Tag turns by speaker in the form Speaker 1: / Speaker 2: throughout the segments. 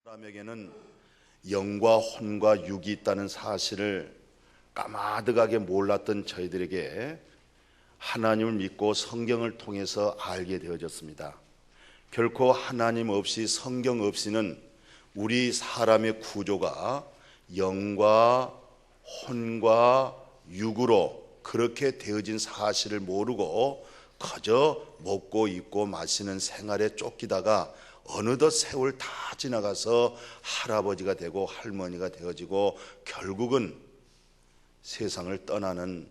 Speaker 1: 사람에게는 영과 혼과 육이 있다는 사실을 까마득하게 몰랐던 저희들에게 하나님을 믿고 성경을 통해서 알게 되어졌습니다. 결코 하나님 없이, 성경 없이는 우리 사람의 구조가 영과 혼과 육으로 그렇게 되어진 사실을 모르고 그저 먹고 입고 마시는 생활에 쫓기다가 어느덧 세월 다 지나가서 할아버지가 되고 할머니가 되어지고 결국은 세상을 떠나는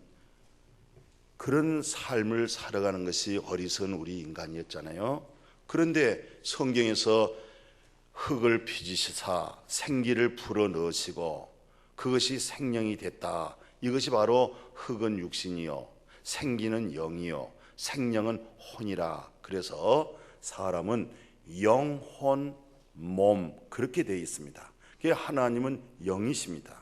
Speaker 1: 그런 삶을 살아가는 것이 어리석은 우리 인간이었잖아요. 그런데 성경에서 흙을 빚으시사 생기를 불어넣으시고 그것이 생명이 됐다. 이것이 바로 흙은 육신이요 생기는 영이요 생명은 혼이라. 그래서 사람은 영혼, 몸 그렇게 되어 있습니다. 하나님은 영이십니다.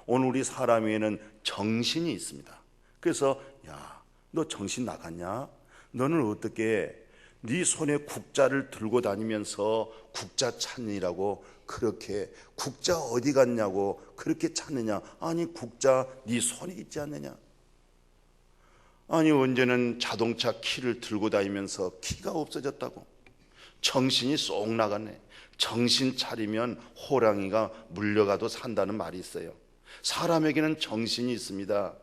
Speaker 1: 오늘 우리 사람 위에는 정신이 있습니다. 그래서 야, 너 정신 나갔냐? 너는 어떻게 네 손에 국자를 들고 다니면서 국자 찾느라고 그렇게 국자 어디 갔냐고 그렇게 찾느냐? 아니 국자 네 손에 있지 않느냐? 아니 언제는 자동차 키를 들고 다니면서 키가 없어졌다고? 정신이 쏙 나갔네. 정신 차리면 호랑이가 물려가도 산다는 말이 있어요. 사람에게는 정신이 있습니다.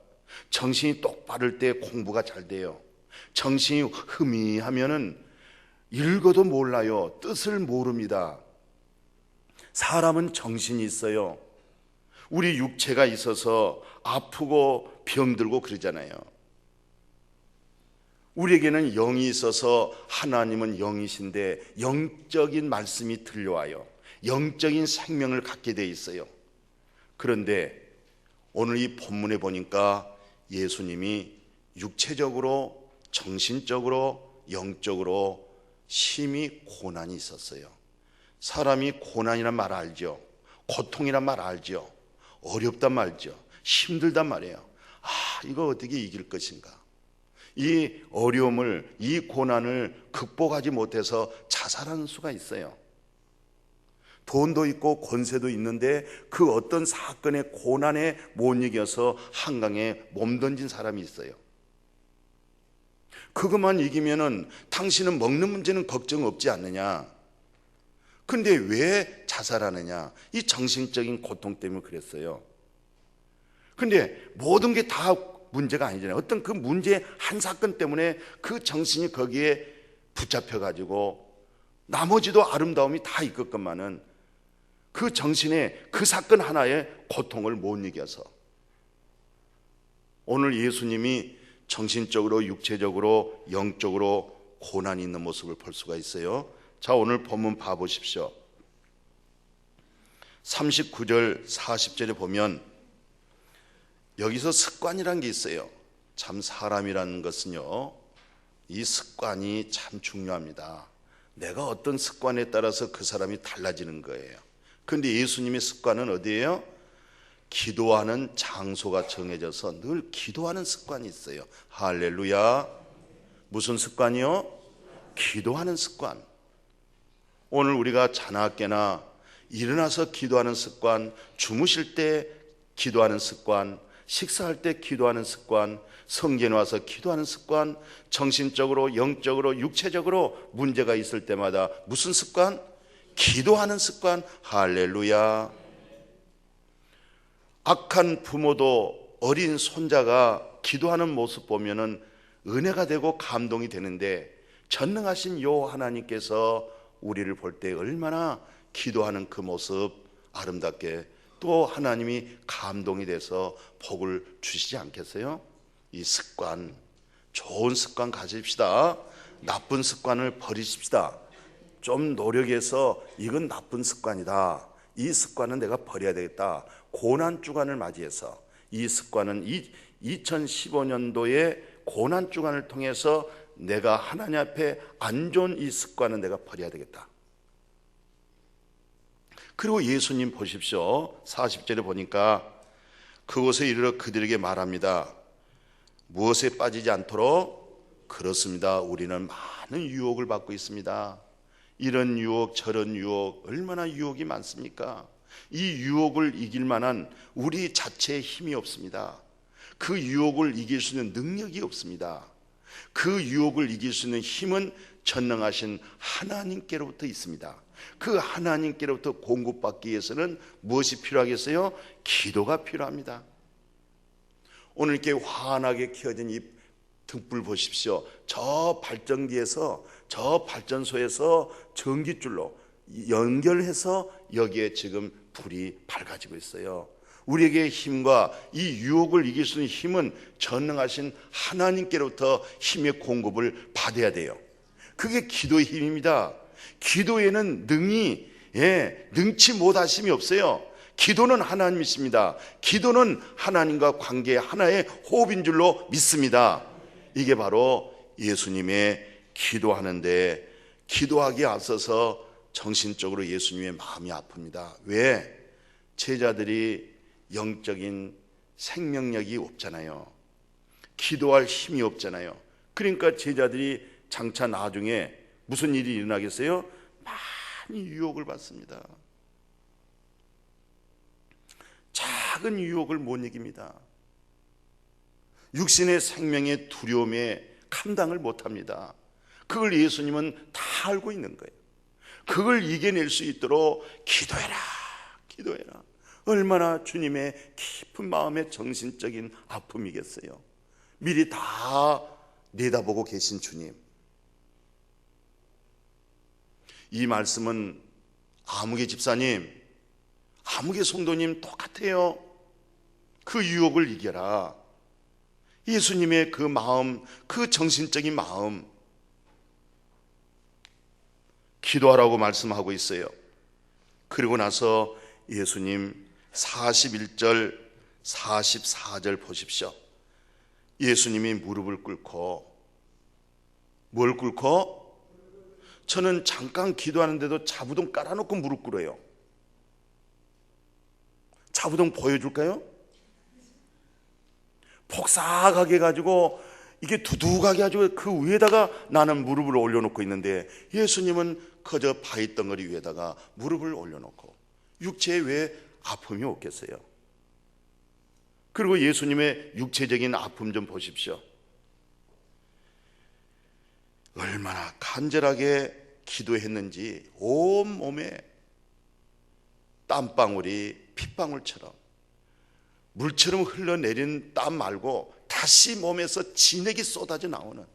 Speaker 1: 정신이 똑바를 때 공부가 잘 돼요. 정신이 흐미하면은 읽어도 몰라요. 뜻을 모릅니다. 사람은 정신이 있어요. 우리 육체가 있어서 아프고 병들고 그러잖아요. 우리에게는 영이 있어서 하나님은 영이신데 영적인 말씀이 들려와요. 영적인 생명을 갖게 돼 있어요. 그런데 오늘 이 본문에 보니까 예수님이 육체적으로, 정신적으로, 영적으로 심히 고난이 있었어요. 사람이 고난이란 말 알죠? 고통이란 말 알죠? 어렵단 말이죠. 힘들단 말이에요. 이거 어떻게 이길 것인가? 이 어려움을, 이 고난을 극복하지 못해서 자살하는 수가 있어요. 돈도 있고 권세도 있는데 그 어떤 사건의 고난에 못 이겨서 한강에 몸 던진 사람이 있어요. 그것만 이기면은 당신은 먹는 문제는 걱정 없지 않느냐? 근데 왜 자살하느냐? 이 정신적인 고통 때문에 그랬어요. 근데 모든 게 다 문제가 아니잖아요. 어떤 그 문제 한 사건 때문에 그 정신이 거기에 붙잡혀가지고 나머지도 아름다움이 다 있겠건만은 그 정신에 그 사건 하나에 고통을 못 이겨서 오늘 예수님이 정신적으로, 육체적으로, 영적으로 고난이 있는 모습을 볼 수가 있어요. 자, 오늘 본문 봐보십시오. 39절 40절에 보면 여기서 습관이라는 게 있어요. 참 사람이라는 것은요, 이 습관이 참 중요합니다. 내가 어떤 습관에 따라서 그 사람이 달라지는 거예요. 그런데 예수님의 습관은 어디예요? 기도하는 장소가 정해져서 늘 기도하는 습관이 있어요. 할렐루야. 무슨 습관이요? 기도하는 습관. 오늘 우리가 자나깨나 일어나서 기도하는 습관, 주무실 때 기도하는 습관, 식사할 때 기도하는 습관, 성전에 와서 기도하는 습관, 정신적으로, 영적으로, 육체적으로 문제가 있을 때마다 무슨 습관? 기도하는 습관. 할렐루야. 악한 부모도 어린 손자가 기도하는 모습 보면은 은혜가 되고 감동이 되는데 전능하신 요 하나님께서 우리를 볼 때 얼마나 기도하는 그 모습 아름답게 또 하나님이 감동이 돼서 복을 주시지 않겠어요? 이 습관, 좋은 습관 가집시다. 나쁜 습관을 버리십시다. 좀 노력해서 이건 나쁜 습관이다. 이 습관은 내가 버려야 되겠다. 고난 주간을 맞이해서 이 습관은 2015년도에 고난 주간을 통해서 내가 하나님 앞에 안 좋은 이 습관은 내가 버려야 되겠다. 그리고 예수님 보십시오. 40절에 보니까 그곳에 이르러 그들에게 말합니다. 무엇에 빠지지 않도록? 그렇습니다. 우리는 많은 유혹을 받고 있습니다. 이런 유혹 저런 유혹, 얼마나 유혹이 많습니까? 이 유혹을 이길 만한 우리 자체의 힘이 없습니다. 그 유혹을 이길 수 있는 능력이 없습니다. 그 유혹을 이길 수 있는 힘은 전능하신 하나님께로부터 있습니다. 그 하나님께로부터 공급받기 위해서는 무엇이 필요하겠어요? 기도가 필요합니다. 오늘 이렇게 환하게 켜진 이 등불 보십시오. 저 발전기에서, 저 발전소에서 전기줄로 연결해서 여기에 지금 불이 밝아지고 있어요. 우리에게 힘과 이 유혹을 이길 수 있는 힘은 전능하신 하나님께로부터 힘의 공급을 받아야 돼요. 그게 기도의 힘입니다. 기도에는 능치 못하심이 없어요. 기도는 하나님이십니다. 기도는 하나님과 관계의 하나의 호흡인 줄로 믿습니다. 이게 바로 예수님의 기도하는데, 기도하기에 앞서서 정신적으로 예수님의 마음이 아픕니다. 왜? 제자들이 영적인 생명력이 없잖아요. 기도할 힘이 없잖아요. 그러니까 제자들이 장차 나중에 무슨 일이 일어나겠어요? 많이 유혹을 받습니다. 작은 유혹을 못 이깁니다. 육신의 생명의 두려움에 감당을 못합니다. 그걸 예수님은 다 알고 있는 거예요. 그걸 이겨낼 수 있도록 기도해라, 기도해라. 얼마나 주님의 깊은 마음의 정신적인 아픔이겠어요. 미리 다 내다보고 계신 주님. 이 말씀은 아무개 집사님, 아무개 성도님 똑같아요. 그 유혹을 이겨라. 예수님의 그 마음, 그 정신적인 마음, 기도하라고 말씀하고 있어요. 그리고 나서 예수님 41절 44절 보십시오. 예수님이 무릎을 꿇고, 뭘 꿇고? 저는 잠깐 기도하는데도 자부동 깔아놓고 무릎 꿇어요. 자부동 보여줄까요? 폭삭하게 해가지고 이게 두둑하게 해가지고 그 위에다가 나는 무릎을 올려놓고 있는데, 예수님은 그저 바위덩어리 위에다가 무릎을 올려놓고, 육체에 왜 아픔이 없겠어요? 그리고 예수님의 육체적인 아픔 좀 보십시오. 얼마나 간절하게 기도했는지 온 몸에 땀방울이 핏방울처럼 물처럼 흘러내린 땀 말고 다시 몸에서 진액이 쏟아져 나오는,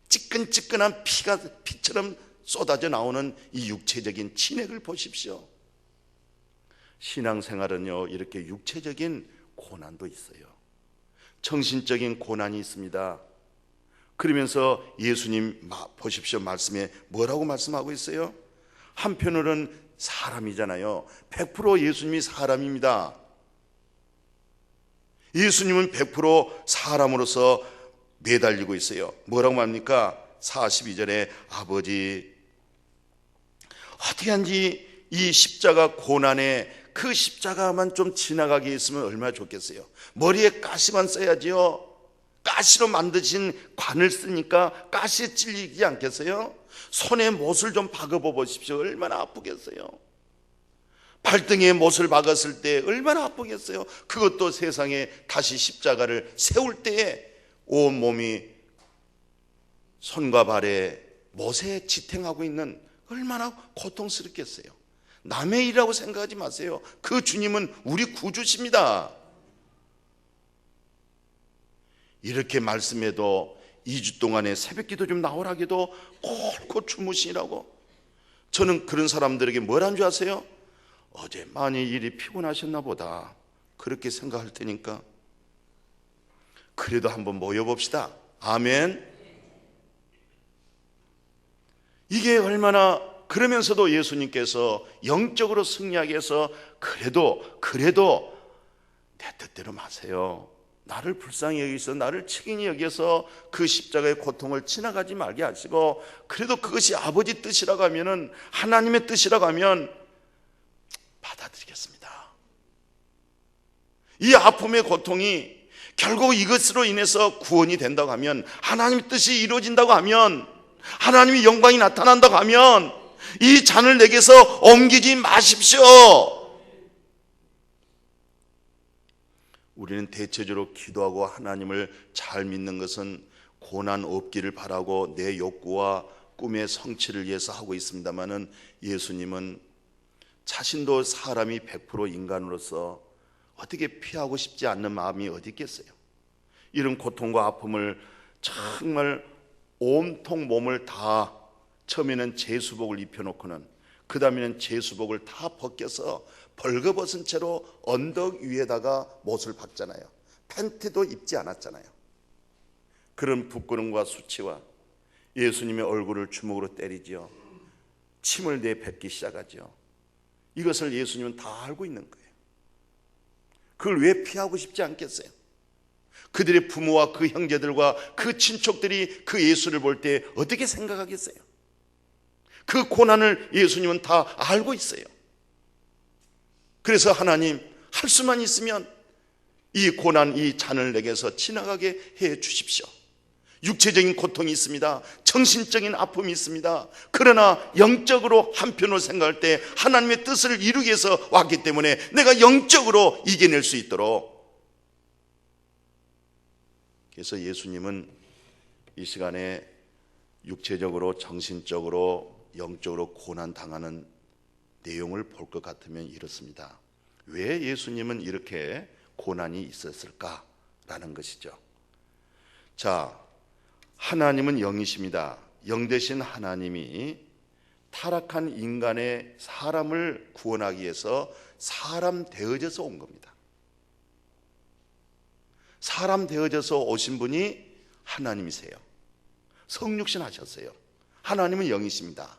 Speaker 1: 찌끈찌끈한 피처럼 쏟아져 나오는 이 육체적인 진액을 보십시오. 신앙생활은요, 이렇게 육체적인 고난도 있어요. 정신적인 고난이 있습니다. 그러면서 예수님 보십시오. 말씀에 뭐라고 말씀하고 있어요? 한편으로는 사람이잖아요. 100% 예수님이 사람입니다. 예수님은 100% 사람으로서 매달리고 있어요. 뭐라고 합니까? 42절에 아버지, 어떻게 한지 이 십자가 고난에 그 십자가만 좀 지나가게 했으면 얼마나 좋겠어요. 머리에 가시만 써야지요. 가시로 만드신 관을 쓰니까 가시에 찔리지 않겠어요? 손에 못을 좀 박아보 보십시오. 얼마나 아프겠어요. 발등에 못을 박았을 때 얼마나 아프겠어요. 그것도 세상에 다시 십자가를 세울 때에 온몸이 손과 발에 못에 지탱하고 있는, 얼마나 고통스럽겠어요. 남의 일이라고 생각하지 마세요. 그 주님은 우리 구주십니다. 이렇게 말씀해도 2주 동안에 새벽기도 좀 나오라기도 꼴고 주무시라고. 저는 그런 사람들에게 뭐라는 줄 아세요? 어제 많이 일이 피곤하셨나 보다, 그렇게 생각할 테니까 그래도 한번 모여봅시다. 아멘. 이게 얼마나, 그러면서도 예수님께서 영적으로 승리하기 위해서 그래도 내 뜻대로 마세요. 나를 불쌍히 여기서, 나를 측인히 여기서 그 십자가의 고통을 지나가지 말게 하시고, 그래도 그것이 아버지 뜻이라고 하면은, 하나님의 뜻이라고 하면 받아들이겠습니다. 이 아픔의 고통이 결국 이것으로 인해서 구원이 된다고 하면, 하나님의 뜻이 이루어진다고 하면, 하나님의 영광이 나타난다고 하면, 이 잔을 내게서 옮기지 마십시오. 우리는 대체적으로 기도하고 하나님을 잘 믿는 것은 고난 없기를 바라고 내 욕구와 꿈의 성취를 위해서 하고 있습니다마는, 예수님은 자신도 사람이 100% 인간으로서 어떻게 피하고 싶지 않는 마음이 어디 있겠어요? 이런 고통과 아픔을 정말 온통 몸을 다, 처음에는 제수복을 입혀놓고는 그 다음에는 제수복을 다 벗겨서 벌거벗은 채로 언덕 위에다가 못을 박잖아요. 팬티도 입지 않았잖아요. 그런 부끄러움과 수치와 예수님의 얼굴을 주먹으로 때리지요. 침을 내뱉기 시작하죠. 이것을 예수님은 다 알고 있는 거예요. 그걸 왜 피하고 싶지 않겠어요? 그들의 부모와 그 형제들과 그 친척들이 그 예수를 볼 때 어떻게 생각하겠어요? 그 고난을 예수님은 다 알고 있어요. 그래서 하나님, 할 수만 있으면 이 고난, 이 잔을 내게서 지나가게 해 주십시오. 육체적인 고통이 있습니다. 정신적인 아픔이 있습니다. 그러나 영적으로 한편으로 생각할 때 하나님의 뜻을 이루기 위해서 왔기 때문에 내가 영적으로 이겨낼 수 있도록. 그래서 예수님은 이 시간에 육체적으로, 정신적으로, 영적으로 고난당하는 내용을 볼 것 같으면 이렇습니다. 왜 예수님은 이렇게 고난이 있었을까라는 것이죠. 자, 하나님은 영이십니다. 영 되신 하나님이 타락한 인간의 사람을 구원하기 위해서 사람 되어져서 온 겁니다. 사람 되어져서 오신 분이 하나님이세요. 성육신 하셨어요. 하나님은 영이십니다.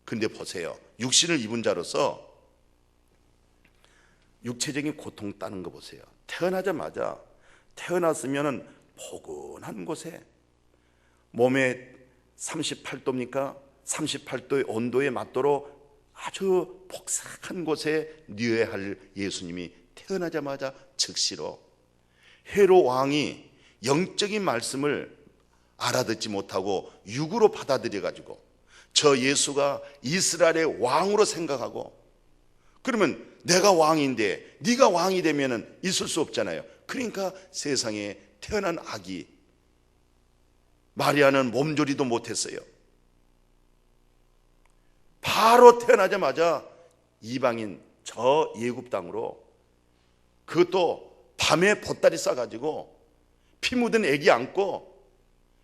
Speaker 1: 근데 보세요, 육신을 입은 자로서 육체적인 고통 따는 거 보세요. 태어나자마자, 태어났으면 포근한 곳에, 몸에 38도입니까? 38도의 온도에 맞도록 아주 폭삭한 곳에 뉘어야 할 예수님이 태어나자마자 즉시로, 헤롯 왕이 영적인 말씀을 알아듣지 못하고 육으로 받아들여 가지고 저 예수가 이스라엘의 왕으로 생각하고, 그러면 내가 왕인데 네가 왕이 되면 있을 수 없잖아요. 그러니까 세상에 태어난 아기 마리아는 몸조리도 못했어요. 바로 태어나자마자 이방인 저 예굽 땅으로, 그것도 밤에 보따리 싸가지고 피 묻은 애기 안고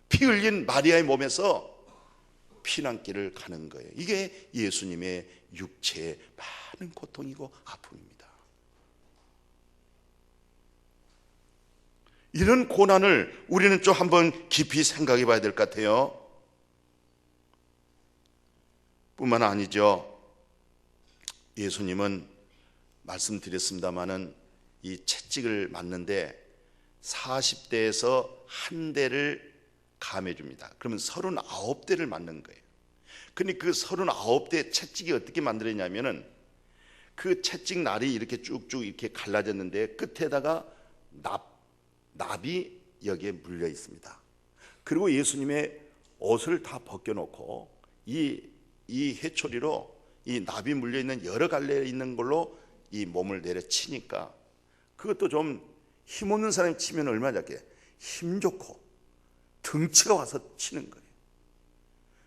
Speaker 1: 피 흘린 마리아의 몸에서 피난길을 가는 거예요. 이게 예수님의 육체의 많은 고통이고 아픔입니다. 이런 고난을 우리는 좀 한번 깊이 생각해 봐야 될 것 같아요. 뿐만 아니죠. 예수님은 말씀드렸습니다마는 이 채찍을 맞는데 40대에서 한 대를 감해 줍니다. 그러면 39대를 맞는 거예요. 근데 그 39대 채찍이 어떻게 만들어지냐면은 그 채찍 날이 이렇게 쭉쭉 이렇게 갈라졌는데 끝에다가 납이 여기에 물려 있습니다. 그리고 예수님의 옷을 다 벗겨놓고 이 해초리로 이 납이 물려 있는 여러 갈래 있는 걸로 이 몸을 내려치니까, 그것도 좀 힘없는 사람이 치면 얼마나 작게 힘 좋고 등치가 와서 치는 거예요.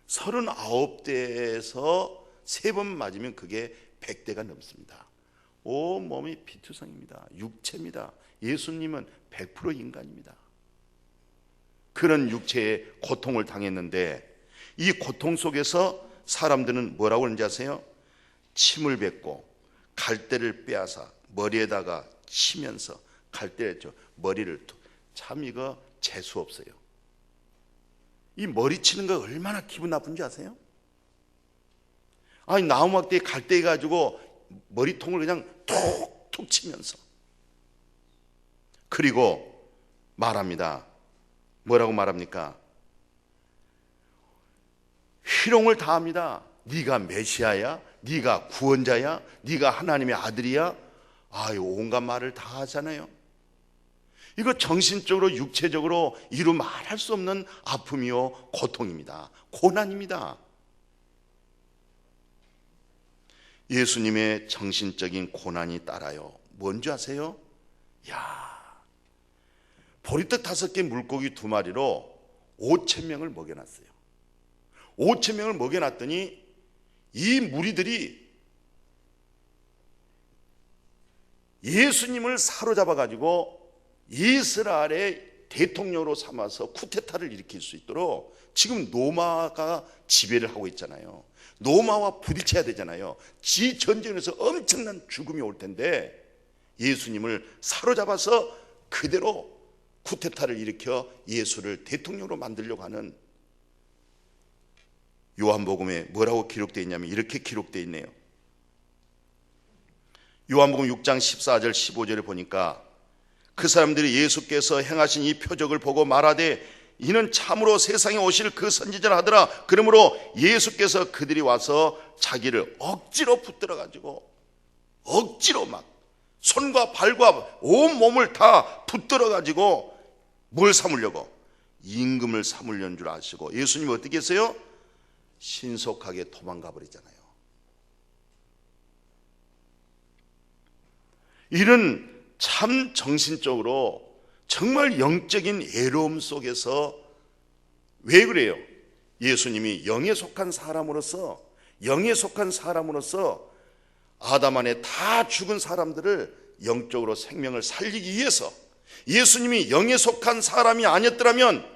Speaker 1: 39대에서 3번 맞으면 그게 100대가 넘습니다. 온 몸이 피투성입니다. 육체입니다. 예수님은 100% 인간입니다. 그런 육체의 고통을 당했는데, 이 고통 속에서 사람들은 뭐라고 하는지 아세요? 침을 뱉고 갈대를 빼앗아 머리에다가 치면서, 갈대를 머리를, 참 이거 재수 없어요. 이 머리 치는 거 얼마나 기분 나쁜지 아세요? 아니, 나무막대에 갈대 가지고 머리통을 그냥 톡톡 치면서, 그리고 말합니다. 뭐라고 말합니까? 희롱을 다합니다. 네가 메시아야? 네가 구원자야? 네가 하나님의 아들이야? 아유, 온갖 말을 다 하잖아요. 이거 정신적으로 육체적으로 이루 말할 수 없는 아픔이요 고통입니다. 고난입니다. 예수님의 정신적인 고난이 따라요. 뭔지 아세요? 보리떡 5개 물고기 2마리로 5,000명을 먹여놨어요. 5,000명을 먹여놨더니 이 무리들이 예수님을 사로잡아 가지고 이스라엘의 대통령으로 삼아서 쿠데타를 일으킬 수 있도록 지금 로마가 지배를 하고 있잖아요. 로마와 부딪혀야 되잖아요. 지 전쟁에서 엄청난 죽음이 올 텐데 예수님을 사로잡아서 그대로 쿠데타를 일으켜 예수를 대통령으로 만들려고 하는, 요한복음에 뭐라고 기록되어 있냐면 이렇게 기록되어 있네요. 요한복음 6장 14절 15절에 보니까 그 사람들이 예수께서 행하신 이 표적을 보고 말하되 이는 참으로 세상에 오실 그 선지자라 하더라. 그러므로 예수께서 그들이 와서 자기를 억지로 붙들어 가지고 억지로 막 손과 발과 온 몸을 다 붙들어 가지고 뭘 삼으려고? 임금을 삼으려는 줄 아시고 예수님이 어떻게 했어요? 신속하게 도망가 버리잖아요. 이런 참 정신적으로 정말 영적인 애로움 속에서 왜 그래요? 예수님이 영에 속한 사람으로서 아담 안에 다 죽은 사람들을 영적으로 생명을 살리기 위해서, 예수님이 영에 속한 사람이 아니었더라면,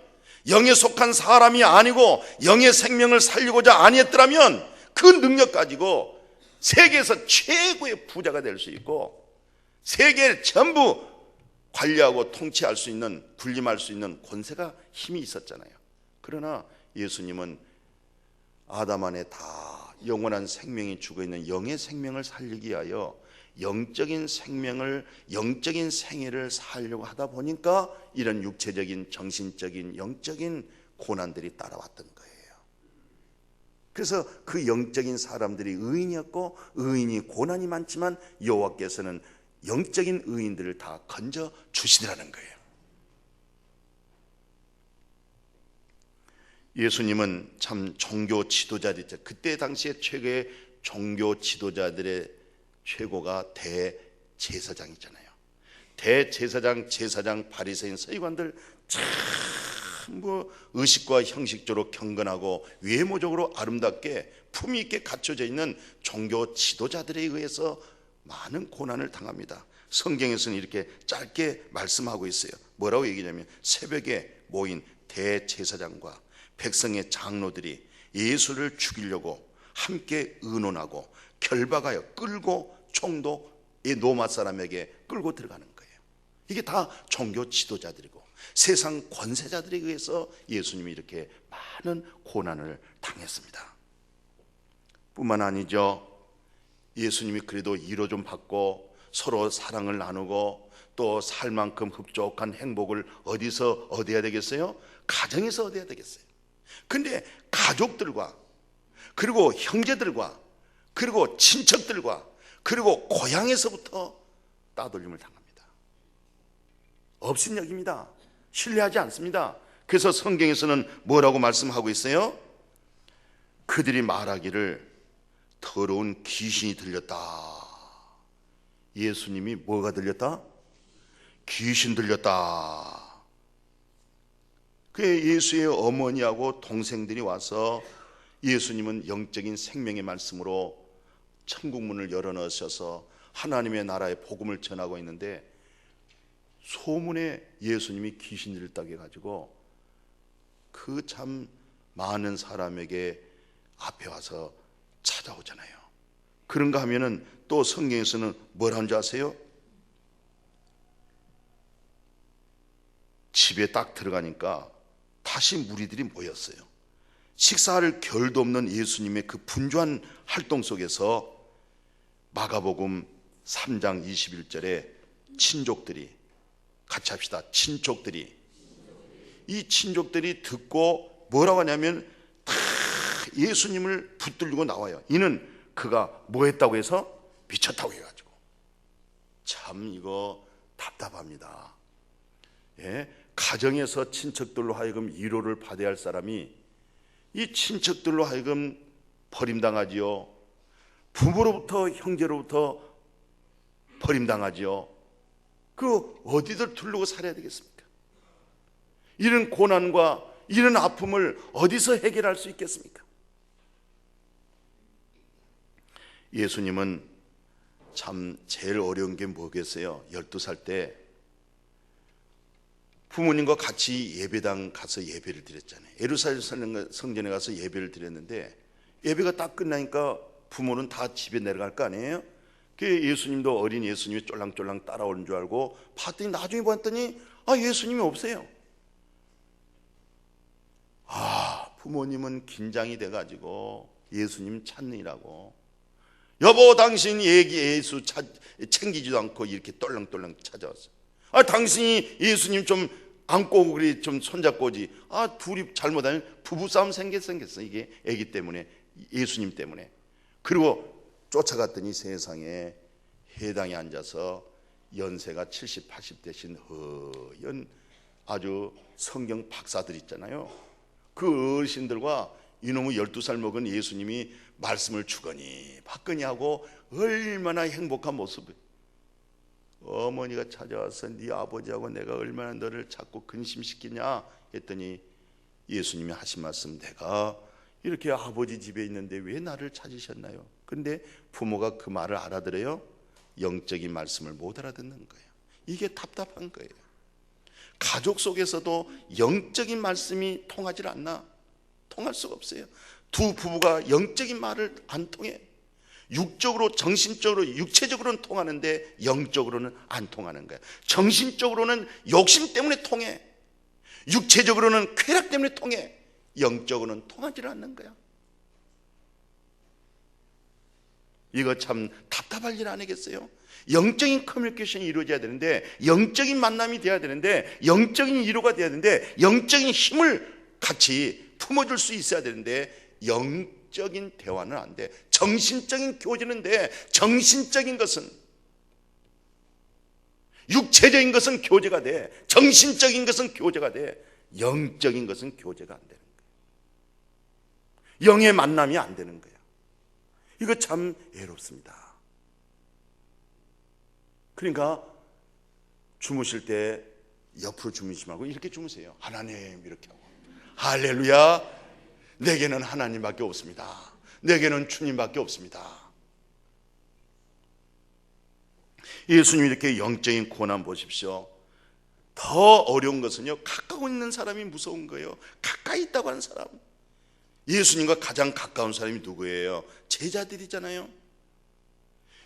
Speaker 1: 영에 속한 사람이 아니고 영의 생명을 살리고자 아니었더라면 그 능력 가지고 세계에서 최고의 부자가 될 수 있고 세계를 전부 관리하고 통치할 수 있는, 군림할 수 있는 권세가, 힘이 있었잖아요. 그러나 예수님은 아담 안에 다 영원한 생명이 죽어있는 영의 생명을 살리기 위하여 영적인 생명을, 영적인 생애를 살려고 하다 보니까 이런 육체적인, 정신적인, 영적인 고난들이 따라왔던 거예요. 그래서 그 영적인 사람들이 의인이었고 의인이 고난이 많지만 여호와께서는 영적인 의인들을 다 건져 주시더라는 거예요. 예수님은 참 종교 지도자들이죠. 그때 당시에 최고의 종교 지도자들의 최고가 대제사장이잖아요. 대제사장, 제사장, 바리새인, 서기관들 참 의식과 형식적으로 경건하고 외모적으로 아름답게 품위 있게 갖춰져 있는 종교 지도자들에 의해서 많은 고난을 당합니다. 성경에서는 이렇게 짧게 말씀하고 있어요. 뭐라고 얘기하냐면 새벽에 모인 대제사장과 백성의 장로들이 예수를 죽이려고 함께 의논하고 결박하여 끌고 총독 이 로마 사람에게 끌고 들어가는 거예요. 이게 다 종교 지도자들이고 세상 권세자들에 의해서 예수님이 이렇게 많은 고난을 당했습니다. 뿐만 아니죠. 예수님이 그래도 위로 좀 받고 서로 사랑을 나누고 또 살 만큼 흡족한 행복을 어디서 얻어야 되겠어요? 가정에서 얻어야 되겠어요. 근데 가족들과 그리고 형제들과 그리고 친척들과 그리고 고향에서부터 따돌림을 당합니다. 업신여깁니다. 신뢰하지 않습니다. 그래서 성경에서는 뭐라고 말씀하고 있어요? 그들이 말하기를 더러운 귀신이 들렸다. 예수님이 뭐가 들렸다? 귀신 들렸다. 그게 예수의 어머니하고 동생들이 와서 예수님은 영적인 생명의 말씀으로 천국 문을 열어넣으셔서 하나님의 나라의 복음을 전하고 있는데 소문에 예수님이 귀신 들렸다고 해가지고 그 참 많은 사람에게 앞에 와서 찾아오잖아요. 그런가 하면은 또 성경에서는 뭐라는 줄 아세요? 집에 딱 들어가니까 다시 무리들이 모였어요. 식사할 겨를도 없는 예수님의 그 분주한 활동 속에서 마가복음 3장 21절에 친족들이, 같이 합시다. 친족들이, 이 친족들이 듣고 뭐라고 하냐면 다 예수님을 붙들고 나와요. 이는 그가 뭐 했다고 해서? 미쳤다고 해가지고. 참 이거 답답합니다. 예? 가정에서 친척들로 하여금 위로를 받아야 할 사람이 이 친척들로 하여금 버림당하지요. 부모로부터 형제로부터 버림당하지요. 그 어디들 두르고 살아야 되겠습니까? 이런 고난과 이런 아픔을 어디서 해결할 수 있겠습니까? 예수님은 참 제일 어려운 게 뭐겠어요? 12살 때 부모님과 같이 예배당 가서 예배를 드렸잖아요. 예루살렘 성전에 가서 예배를 드렸는데 예배가 딱 끝나니까 부모는 다 집에 내려갈 거 아니에요? 예수님도 어린 예수님이 쫄랑쫄랑 따라오는 줄 알고 봤더니 나중에 봤더니 예수님이 없어요. 부모님은 긴장이 돼가지고 예수님 찾느라고 여보 당신 예수 챙기지도 않고 이렇게 똘랑똘랑 찾아왔어요. 당신이 예수님 좀 안고 오고 그래 좀 손잡고 오지. 둘이 잘못하면 부부싸움 생겼어. 이게 애기 때문에, 예수님 때문에. 그리고 쫓아갔더니 세상에 회당에 앉아서 연세가 70, 80대신 허연 아주 성경 박사들 있잖아요. 그 어르신들과 이놈의 12살 먹은 예수님이 말씀을 주거니 받거니 하고 얼마나 행복한 모습을. 어머니가 찾아와서 네 아버지하고 내가 얼마나 너를 자꾸 근심시키냐 했더니 예수님이 하신 말씀, 내가 이렇게 아버지 집에 있는데 왜 나를 찾으셨나요? 근데 부모가 그 말을 알아들어요? 영적인 말씀을 못 알아듣는 거예요. 이게 답답한 거예요. 가족 속에서도 영적인 말씀이 통하질 않나? 통할 수가 없어요. 두 부부가 영적인 말을 안 통해. 육적으로, 정신적으로, 육체적으로는 통하는데 영적으로는 안 통하는 거야. 정신적으로는 욕심 때문에 통해. 육체적으로는 쾌락 때문에 통해. 영적으로는 통하지 않는 거야. 이거 참 답답할 일 아니겠어요? 영적인 커뮤니케이션이 이루어져야 되는데, 영적인 만남이 돼야 되는데, 영적인 위로가 돼야 되는데, 영적인 힘을 같이 품어줄 수 있어야 되는데, 영적인 대화는 안 돼. 정신적인 교제는 돼. 정신적인 것은, 육체적인 것은 교제가 돼. 정신적인 것은 교제가 돼. 영적인 것은 교제가 안 되는 거야. 영의 만남이 안 되는 거야. 이거 참 애롭습니다. 그러니까 주무실 때 옆으로 주무시지 말고 이렇게 주무세요. 하나님 이렇게 하고, 할렐루야, 내게는 하나님밖에 없습니다. 내게는 주님밖에 없습니다. 예수님이 이렇게 영적인 고난 보십시오. 더 어려운 것은요, 가까이 있는 사람이 무서운 거예요. 가까이 있다고 하는 사람. 예수님과 가장 가까운 사람이 누구예요? 제자들이잖아요.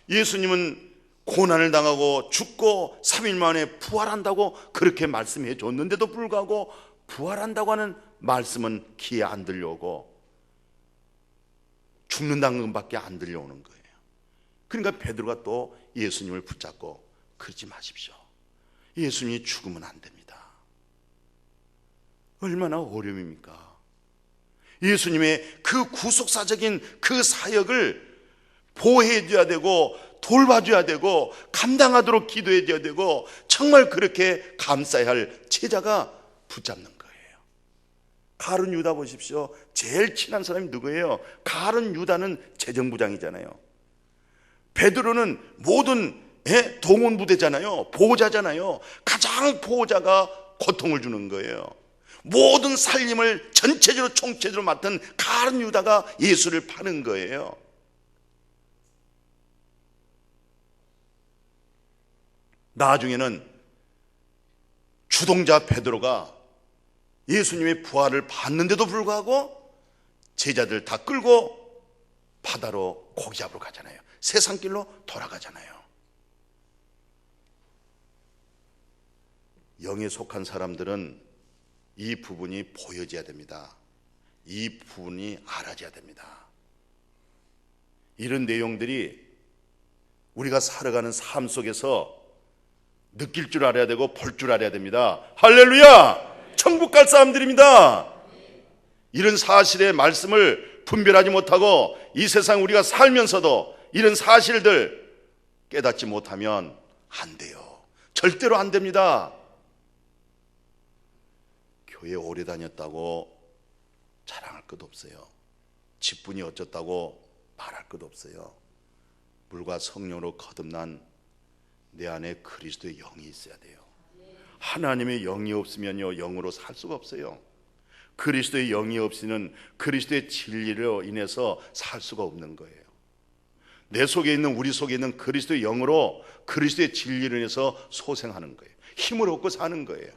Speaker 1: 예수님은 고난을 당하고 죽고 3일 만에 부활한다고 그렇게 말씀해 줬는데도 불구하고 부활한다고 하는 말씀은 귀에 안 들려오고 죽는다는 것밖에 안 들려오는 거예요. 그러니까 베드로가 또 예수님을 붙잡고, 그러지 마십시오. 예수님이 죽으면 안 됩니다. 얼마나 어려움입니까? 예수님의 그 구속사적인 그 사역을 보호해줘야 되고 돌봐줘야 되고 감당하도록 기도해줘야 되고, 정말 그렇게 감싸야 할 제자가 붙잡는 거예요. 가룟 유다 보십시오. 제일 친한 사람이 누구예요? 가룟 유다는 재정부장이잖아요. 베드로는 모든 동원부대잖아요. 보호자잖아요. 가장 보호자가 고통을 주는 거예요. 모든 살림을 전체적으로 총체적으로 맡은 가룟 유다가 예수를 파는 거예요. 나중에는 주동자 베드로가 예수님의 부활을 봤는데도 불구하고 제자들 다 끌고 바다로 고기 잡으러 가잖아요. 세상길로 돌아가잖아요. 영에 속한 사람들은 이 부분이 보여져야 됩니다. 이 부분이 알아져야 됩니다. 이런 내용들이 우리가 살아가는 삶 속에서 느낄 줄 알아야 되고 볼 줄 알아야 됩니다. 할렐루야! 천국 갈 사람들입니다. 이런 사실의 말씀을 분별하지 못하고 이 세상 우리가 살면서도 이런 사실들 깨닫지 못하면 안 돼요. 절대로 안 됩니다. 교회 오래 다녔다고 자랑할 것 없어요. 직분이 어쩌다고 말할 것 없어요. 물과 성령으로 거듭난 내 안에 그리스도의 영이 있어야 돼요. 하나님의 영이 없으면요, 영으로 살 수가 없어요. 그리스도의 영이 없이는 그리스도의 진리로 인해서 살 수가 없는 거예요. 내 속에 있는, 우리 속에 있는 그리스도의 영으로 그리스도의 진리로 인해서 소생하는 거예요. 힘을 얻고 사는 거예요.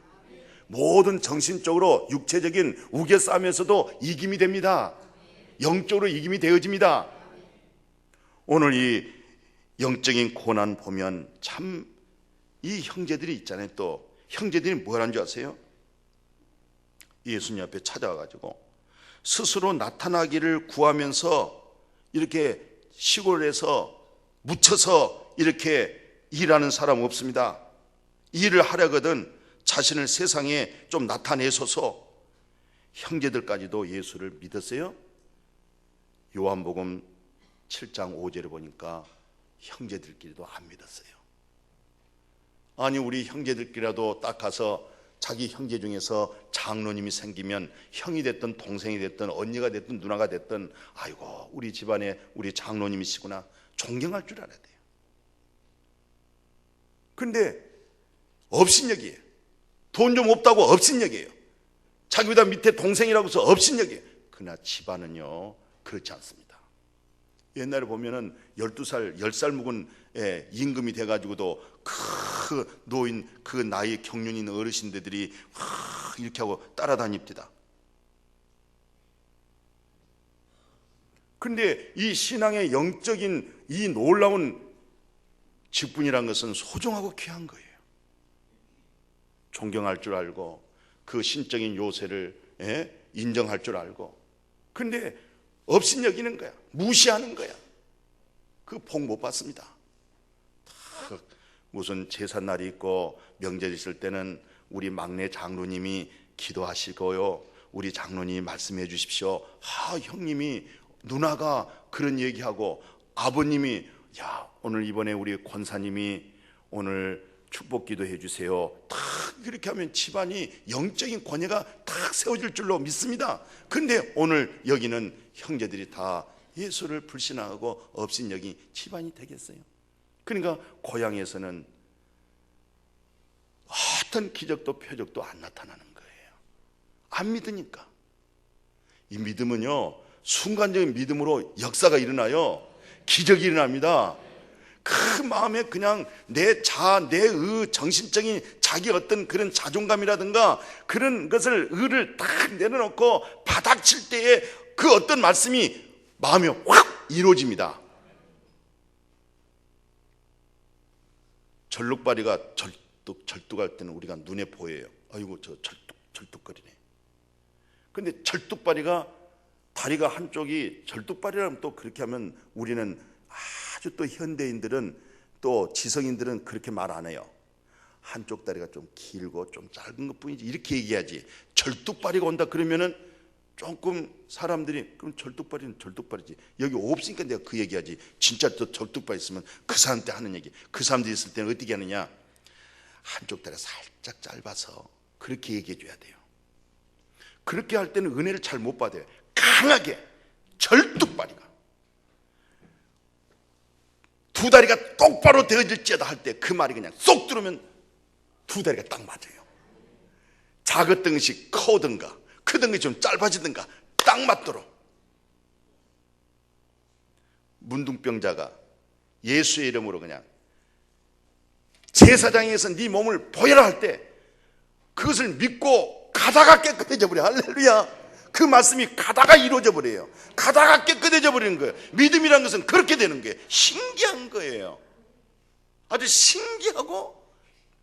Speaker 1: 모든 정신적으로 육체적인 우겨싸움에서도 이김이 됩니다. 영적으로 이김이 되어집니다. 오늘 이 영적인 고난 보면 참 이 형제들이 있잖아요. 또 형제들이 뭘 한 줄 아세요? 예수님 앞에 찾아와가지고 스스로 나타나기를 구하면서 이렇게 시골에서 묻혀서 이렇게 일하는 사람 없습니다. 일을 하려거든 자신을 세상에 좀 나타내소서. 형제들까지도 예수를 믿었어요. 요한복음 7장 5절에 보니까 형제들끼리도 안 믿었어요. 아니, 우리 형제들끼리라도 딱 가서 자기 형제 중에서 장로님이 생기면 형이 됐든 동생이 됐든 언니가 됐든 누나가 됐든 아이고 우리 집안에 우리 장로님이시구나 존경할 줄 알아야 돼요. 근데 업신여기에요. 돈 좀 없다고 업신여기에요. 자기보다 밑에 동생이라고 해서 업신여기에요. 그러나 집안은요 그렇지 않습니다. 옛날에 보면은 12살, 10살 묵은 임금이 돼가지고도 그 노인, 그 나이 경륜 있는 어르신들이 이렇게 하고 따라다닙니다. 근데 이 신앙의 영적인 이 놀라운 직분이란 것은 소중하고 귀한 거예요. 존경할 줄 알고 그 신적인 요새를 인정할 줄 알고, 근데 업신여기는 거야. 무시하는 거야. 그 복 못 받습니다. 무슨 제삿날이 있고 명절 있을 때는 우리 막내 장로님이 기도하시고요, 우리 장로님이 말씀해 주십시오. 형님이 누나가 그런 얘기하고 아버님이 야 오늘 이번에 우리 권사님이 오늘 축복 기도해 주세요. 딱 그렇게 하면 집안이 영적인 권위가 딱 세워질 줄로 믿습니다. 근데 오늘 여기는 형제들이 다 예수를 불신하고 업신여긴 집안이 되겠어요? 그러니까 고향에서는 어떤 기적도 표적도 안 나타나는 거예요. 안 믿으니까. 이 믿음은요 순간적인 믿음으로 역사가 일어나요. 기적이 일어납니다. 그 마음에 그냥 내 정신적인 자기 어떤 그런 자존감이라든가 그런 것을 의를 딱 내려놓고 바닥칠 때에 그 어떤 말씀이 마음에 확 이루어집니다. 절뚝발이가 절뚝할 때는 우리가 눈에 보여요. 아이고 저 절뚝거리네. 근데 절뚝발이가 다리가 한쪽이 절뚝발이라면 또 그렇게 하면 우리는 아주 또 현대인들은 또 지성인들은 그렇게 말 안 해요. 한쪽 다리가 좀 길고 좀 짧은 것 뿐이지 이렇게 얘기하지. 절뚝발이가 온다 그러면은 조금 사람들이 그럼 절뚝발이는 절뚝발이지. 여기 없으니까 내가 그 얘기하지. 진짜 또 절뚝발 있으면 그 사람한테 하는 얘기. 그 사람들이 있을 때는 어떻게 하느냐. 한쪽 다리가 살짝 짧아서 그렇게 얘기해 줘야 돼요. 그렇게 할 때는 은혜를 잘 못 받아요. 강하게 절뚝발이가 두 다리가 똑바로 되어질지어다 할 때 그 말이 그냥 쏙 들어오면 두 다리가 딱 맞아요. 작았던 것이 커오든가 크던 것이 좀 짧아지든가 딱 맞도록. 문둥병자가 예수의 이름으로 그냥 제사장에서 네 몸을 보여라 할 때 그것을 믿고 가다가 깨끗해져 버려. 할렐루야. 그 말씀이 가다가 이루어져 버려요. 가다가 깨끗해져 버리는 거예요. 믿음이라는 것은 그렇게 되는 거예요. 신기한 거예요. 아주 신기하고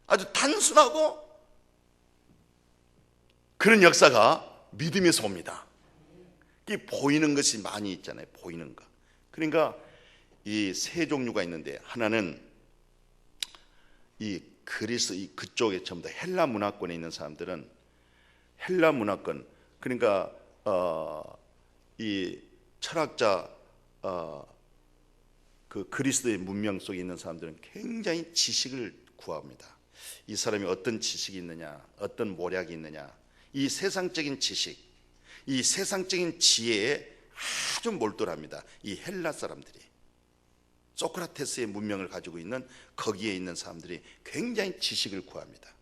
Speaker 1: 아주 단순하고 그런 역사가 믿음에서 옵니다. 이 보이는 것이 많이 있잖아요. 보이는 것. 그러니까 이 세 종류가 있는데 하나는 이 그리스 이 그쪽에 전부 다 헬라 문화권에 있는 사람들은 헬라 문화권, 그러니까 이 철학자 그 그리스도의 문명 속에 있는 사람들은 굉장히 지식을 구합니다. 이 사람이 어떤 지식이 있느냐, 어떤 모략이 있느냐, 이 세상적인 지식, 이 세상적인 지혜에 아주 몰두합니다. 이 헬라 사람들이. 소크라테스의 문명을 가지고 있는 거기에 있는 사람들이 굉장히 지식을 구합니다.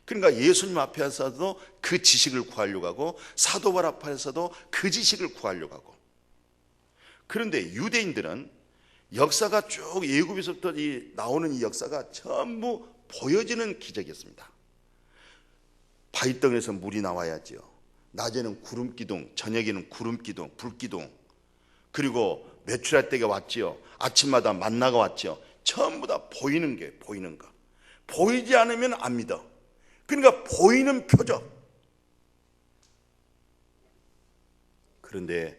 Speaker 1: 그러니까 예수님 앞에서도 그 지식을 구하려고 하고 사도 바울 앞에서도 그 지식을 구하려고 하고. 그런데 유대인들은 역사가 쭉 애굽에서부터 나오는 이 역사가 전부 보여지는 기적이었습니다. 바위덩에서 물이 나와야지요. 낮에는 구름 기둥, 저녁에는 구름 기둥, 불 기둥. 그리고 메추라 떼가 왔지요. 아침마다 만나가 왔지요. 전부 다 보이는 게 보이는 거. 보이지 않으면 안 믿어. 그러니까 보이는 표적. 그런데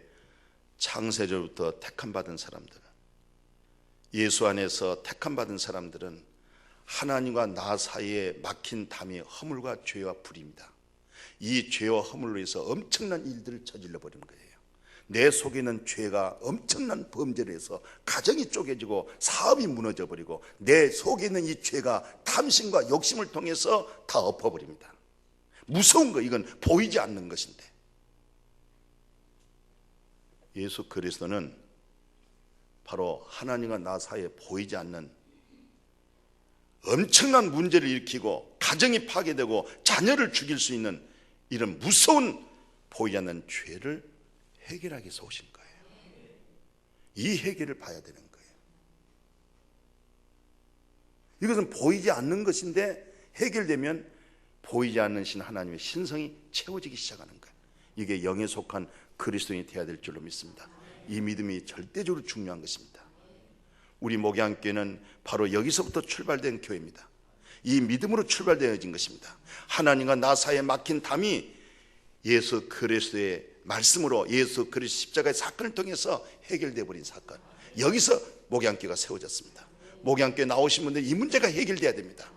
Speaker 1: 창세전부터 택함받은 사람들은, 예수 안에서 택함받은 사람들은 하나님과 나 사이에 막힌 담이 허물과 죄와 불입니다. 이 죄와 허물로 해서 엄청난 일들을 저질러 버리는 거예요. 내 속에는 죄가 엄청난 범죄를 해서 가정이 쪼개지고 사업이 무너져 버리고, 내 속에 있는 이 죄가 탐심과 욕심을 통해서 다 엎어버립니다. 무서운 거, 이건 보이지 않는 것인데, 예수 그리스도는 바로 하나님과 나 사이에 보이지 않는 엄청난 문제를 일으키고 가정이 파괴되고 자녀를 죽일 수 있는 이런 무서운 보이지 않는 죄를 해결하기 위해서 오신 거예요. 이 해결을 봐야 되는 거예요. 이것은 보이지 않는 것인데 해결되면 보이지 않는 신 하나님의 신성이 채워지기 시작하는 거예요. 이게 영에 속한 그리스도인이 되어야 될 줄로 믿습니다. 이 믿음이 절대적으로 중요한 것입니다. 우리 목양교회는 바로 여기서부터 출발된 교회입니다. 이 믿음으로 출발되어진 것입니다. 하나님과 나 사이에 막힌 담이 예수 그리스도의 말씀으로, 예수 그리스도 십자가의 사건을 통해서 해결되어 버린 사건, 여기서 목양교회가 세워졌습니다. 목양교회 나오신 분들 이 문제가 해결돼야 됩니다.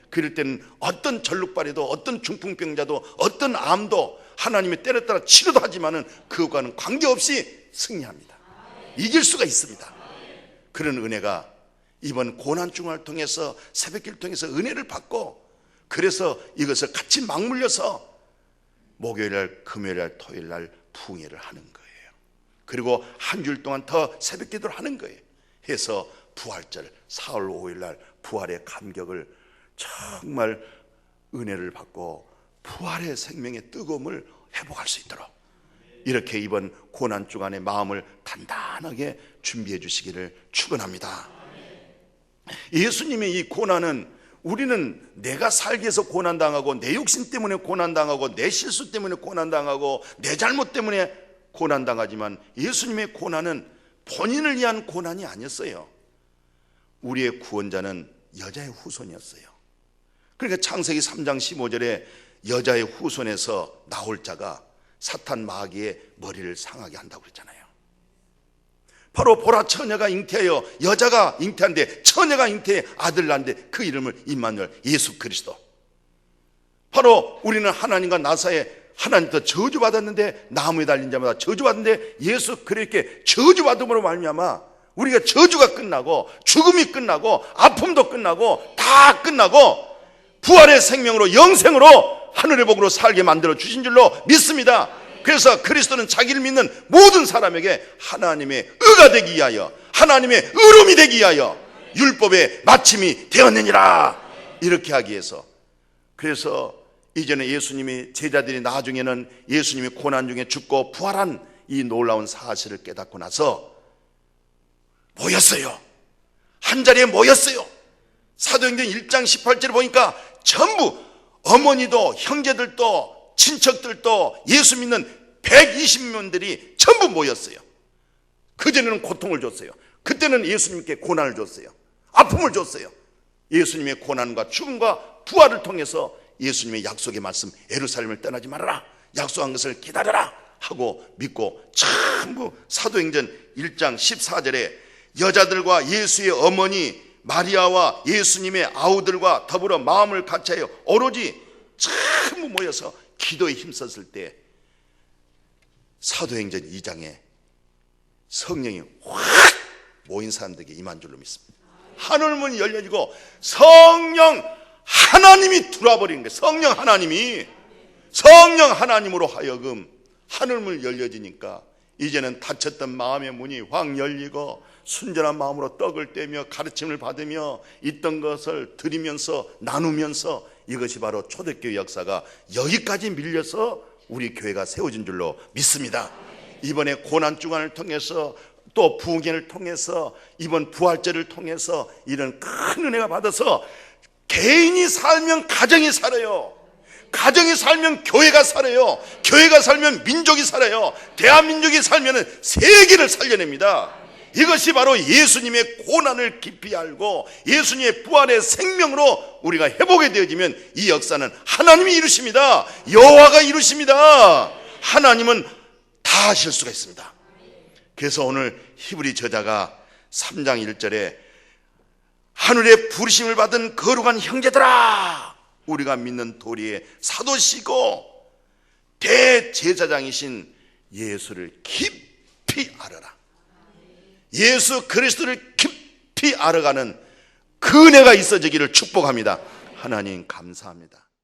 Speaker 1: 그럴 때는 어떤 전룩발이도, 어떤 중풍병자도, 어떤 암도 하나님의 때에 따라 치료도 하지만은 그것과는 관계없이 승리합니다. 이길 수가 있습니다. 그런 은혜가 이번 고난중을 통해서, 새벽기를 통해서 은혜를 받고, 그래서 이것을 같이 맞물려서 목요일날, 금요일날, 토요일날 부흥회를 하는 거예요. 그리고 한 주일 동안 더 새벽기도를 하는 거예요. 해서 부활절 4월 5일날 부활의 감격을, 정말 은혜를 받고 부활의 생명의 뜨거움을 회복할 수 있도록, 이렇게 이번 고난 주간의 마음을 단단하게 준비해 주시기를 축원합니다. 예수님의 이 고난은, 우리는 내가 살기 위해서 고난당하고, 내 욕심 때문에 고난당하고, 내 실수 때문에 고난당하고, 내 잘못 때문에 고난당하지만, 예수님의 고난은 본인을 위한 고난이 아니었어요. 우리의 구원자는 여자의 후손이었어요. 그러니까 창세기 3장 15절에 여자의 후손에서 나올 자가 사탄 마귀의 머리를 상하게 한다고 그랬잖아요. 바로 보라, 처녀가 잉태하여, 여자가 잉태한데 처녀가 잉태해 아들 낳는데 그 이름을 임마누엘, 예수 그리스도. 바로 우리는 하나님과 나 사이에, 하나님부터 저주받았는데, 나무에 달린 자마다 저주받는데, 예수 그리스도께 저주받음으로 말미암아 우리가 저주가 끝나고, 죽음이 끝나고, 아픔도 끝나고, 다 끝나고 부활의 생명으로, 영생으로, 하늘의 복으로 살게 만들어 주신 줄로 믿습니다. 그래서 그리스도는 자기를 믿는 모든 사람에게 하나님의 의가 되기 위하여, 하나님의 의로움이 되기 위하여 율법의 마침이 되었느니라, 이렇게 하기 위해서. 그래서 이전에 예수님이, 제자들이 나중에는 예수님이 고난 중에 죽고 부활한 이 놀라운 사실을 깨닫고 나서 모였어요. 한 자리에 모였어요. 사도행전 1장 18절에 보니까 전부 어머니도 형제들도 친척들도 예수 믿는 120명들이 전부 모였어요. 그전에는 고통을 줬어요. 그때는 예수님께 고난을 줬어요. 아픔을 줬어요. 예수님의 고난과 죽음과 부활을 통해서 예수님의 약속의 말씀, 예루살렘을 떠나지 말아라, 약속한 것을 기다려라 하고 믿고, 전부 사도행전 1장 14절에 여자들과 예수의 어머니 마리아와 예수님의 아우들과 더불어 마음을 같이하여 오로지 전부 모여서 기도에 힘썼을 때, 사도행전 2장에 성령이 확 모인 사람들에게 임한 줄로 믿습니다. 하늘문이 열려지고 성령 하나님이 들어와 버리는 거예요. 성령 하나님으로 하여금 하늘문 열려지니까 이제는 닫혔던 마음의 문이 확 열리고 순전한 마음으로 떡을 떼며 가르침을 받으며 있던 것을 드리면서 나누면서, 이것이 바로 초대교회 역사가 여기까지 밀려서 우리 교회가 세워진 줄로 믿습니다. 이번에 고난주간을 통해서 또 부흥회를 통해서 이번 부활절을 통해서 이런 큰 은혜가 받아서 개인이 살면 가정이 살아요. 가정이 살면 교회가 살아요. 교회가 살면 민족이 살아요. 대한민국이 살면 세계를 살려냅니다. 이것이 바로 예수님의 고난을 깊이 알고 예수님의 부활의 생명으로 우리가 회복이 되어지면 이 역사는 하나님이 이루십니다. 여호와가 이루십니다. 하나님은 다 하실 수가 있습니다. 그래서 오늘 히브리 저자가 3장 1절에 하늘의 부르심을 받은 거룩한 형제들아, 우리가 믿는 도리의 사도시고 대제사장이신 예수를 깊이 알아라. 예수 그리스도를 깊이 알아가는 그 은혜가 있어지기를 축복합니다. 하나님 감사합니다.